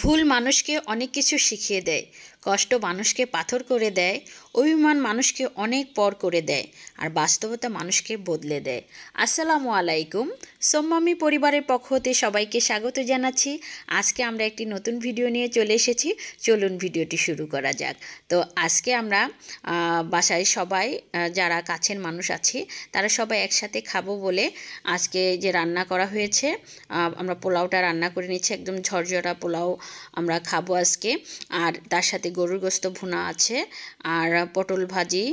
ভুল মানুষকে অনেক কিছু শিখিয়ে দেয়, কষ্ট মানুষকে পাথর করে দেয়, অভিমান মানুষকে অনেক পর করে দেয়, আর বাস্তবতা মানুষকে বদলে দেয়। আসসালামু আলাইকুম। সোম্মামি পরিবারের পক্ষ হতে সবাইকে স্বাগত জানাচ্ছি। আজকে আমরা একটি নতুন ভিডিও নিয়ে চলে এসেছি। চলুন ভিডিওটি শুরু করা যাক। তো আজকে আমরা বাসায় সবাই যারা কাছের মানুষ আছি তারা সবাই একসাথে খাবো বলে আজকে যে রান্না করা হয়েছে, আমরা পোলাওটা রান্না করে নিচ্ছি। একদম ঝরঝরা পোলাও আমরা খাবো আজকে। আর তার সাথে গরুর গোস্ত ভুনা আছে, আর পটল ভাজি,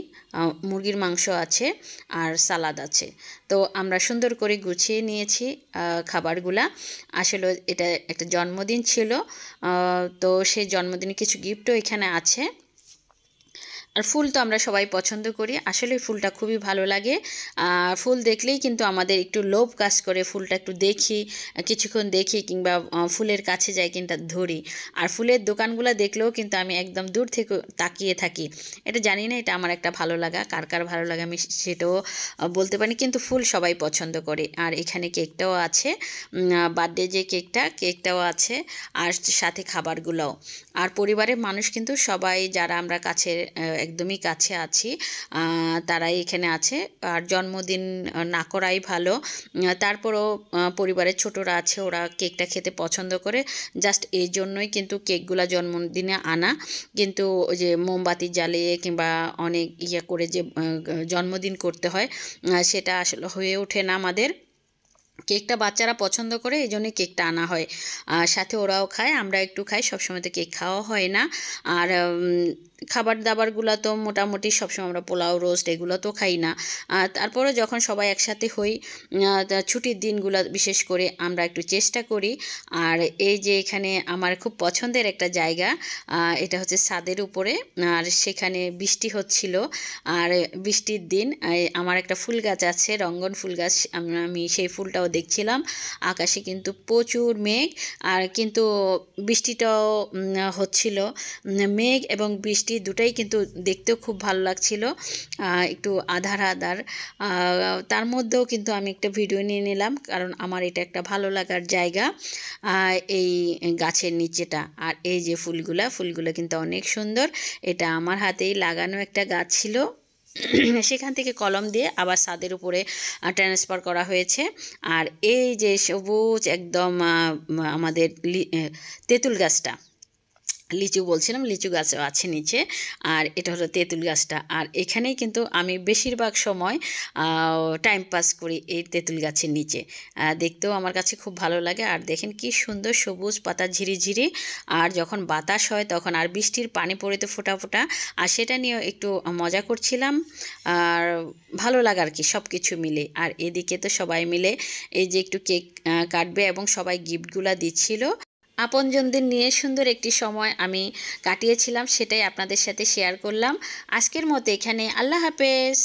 মুরগির মাংস আছে, আর সালাদ আছে। তো আমরা সুন্দর করে গুছিয়ে নিয়েছি খাবারগুলা। আসলে এটা একটা জন্মদিন ছিল, তো সেই জন্মদিনে কিছু গিফটও এখানে আছে। আর ফুল তো আমরা সবাই পছন্দ করি, আসলে ফুলটা খুবই ভালো লাগে। ফুল দেখলেই কিন্তু আমাদের একটু লোভ কাজ করে, ফুলটা একটু দেখি, কিছুক্ষণ দেখি, কিংবা ফুলের কাছে যাই কিংবা ধরি। আর ফুলের দোকানগুলো দেখলেও কিন্তু আমি একদম দূর থেকে তাকিয়ে থাকি। এটা জানি না, এটা আমার একটা ভালো লাগা। কার কার ভালো লাগে আমি সেটাও বলতে পারি, কিন্তু ফুল সবাই পছন্দ করে। আর এখানে কেকটাও আছে, বার্থডে যে কেকটাও আছে, আর সাথে খাবারগুলোও। আর পরিবারের মানুষ কিন্তু সবাই, যারা আমরা কাছের একদমই কাছে আছি, তারাই এখানে আছে। আর জন্মদিন না করাই ভালো। তারপরও পরিবারের ছোটরা আছে, ওরা কেকটা খেতে পছন্দ করে, জাস্ট এই জন্যই কিন্তু কেকগুলা জন্মদিনে আনা। কিন্তু ওই যে মোমবাতি জ্বালিয়ে কিংবা অনেক করে যে জন্মদিন করতে হয়, সেটা আসলে হয়ে ওঠে না আমাদের। কেকটা বাচ্চারা পছন্দ করে, এই জন্যই কেকটা আনা হয়। সাথে ওরাও খায়, আমরা একটু খাই, সবসময় তো কেক খাওয়া হয় না। আর খাবার দাবারগুলো তো মোটামুটি সবসময় আমরা পোলাও রোস্ট এগুলো তো খাই না। তারপরে যখন সবাই একসাথে হই, ছুটির দিনগুলো বিশেষ করে আমরা একটু চেষ্টা করি। আর এই যে এখানে আমার খুব পছন্দের একটা জায়গা, এটা হচ্ছে ছাদের উপরে, আর সেখানে বৃষ্টি হচ্ছিল। আর বৃষ্টির দিন আমার একটা ফুল গাছ আছে, রঙ্গন ফুল গাছ, আমি সেই ফুলটাও দেখছিলাম। আকাশে কিন্তু প্রচুর মেঘ, আর কিন্তু বৃষ্টিটাও হচ্ছিল। মেঘ এবং বৃষ্টি দুটাই কিন্তু দেখতেও খুব ভালো লাগছিল, একটু আধার আধার। তার মধ্যেও কিন্তু আমি একটা ভিডিও নিয়ে নিলাম, কারণ আমার এটা একটা ভালো লাগার জায়গা, এই গাছের নিচেটা। আর এই যে ফুলগুলো কিন্তু অনেক সুন্দর। এটা আমার হাতেই লাগানো একটা গাছ ছিল, সেখান থেকে কলম দিয়ে আবার ছাদের উপরে ট্রান্সফার করা হয়েছে। আর এই যে সবুজ একদম আমাদের তেঁতুল গাছটা, লিচু বলছিলাম, লিচু গাছও আছে নিচে। আর এটা হলো তেঁতুল গাছটা। আর এখানেই কিন্তু আমি বেশিরভাগ সময় টাইম পাস করি, এই তেঁতুল গাছের নিচে। দেখতেও আমার কাছে খুব ভালো লাগে। আর দেখেন কি সুন্দর সবুজ পাতা, ঝিরিঝিরি। আর যখন বাতাস হয় তখন, আর বৃষ্টির পানি পড়ে তো ফোঁটা ফোঁটা, আর সেটা নিয়েও একটু মজা করছিলাম। আর ভালো লাগে আর কি, সব কিছু মিলে। আর এদিকে তো সবাই মিলে এই যে একটু কেক কাটবে এবং সবাই গিফটগুলা দিচ্ছিল। আপনজনদের নিয়ে সুন্দর একটি সময় আমি কাটিয়েছিলাম, সেটাই আপনাদের সাথে শেয়ার করলাম। আজকের মতো এখানে, আল্লাহ হাফেজ।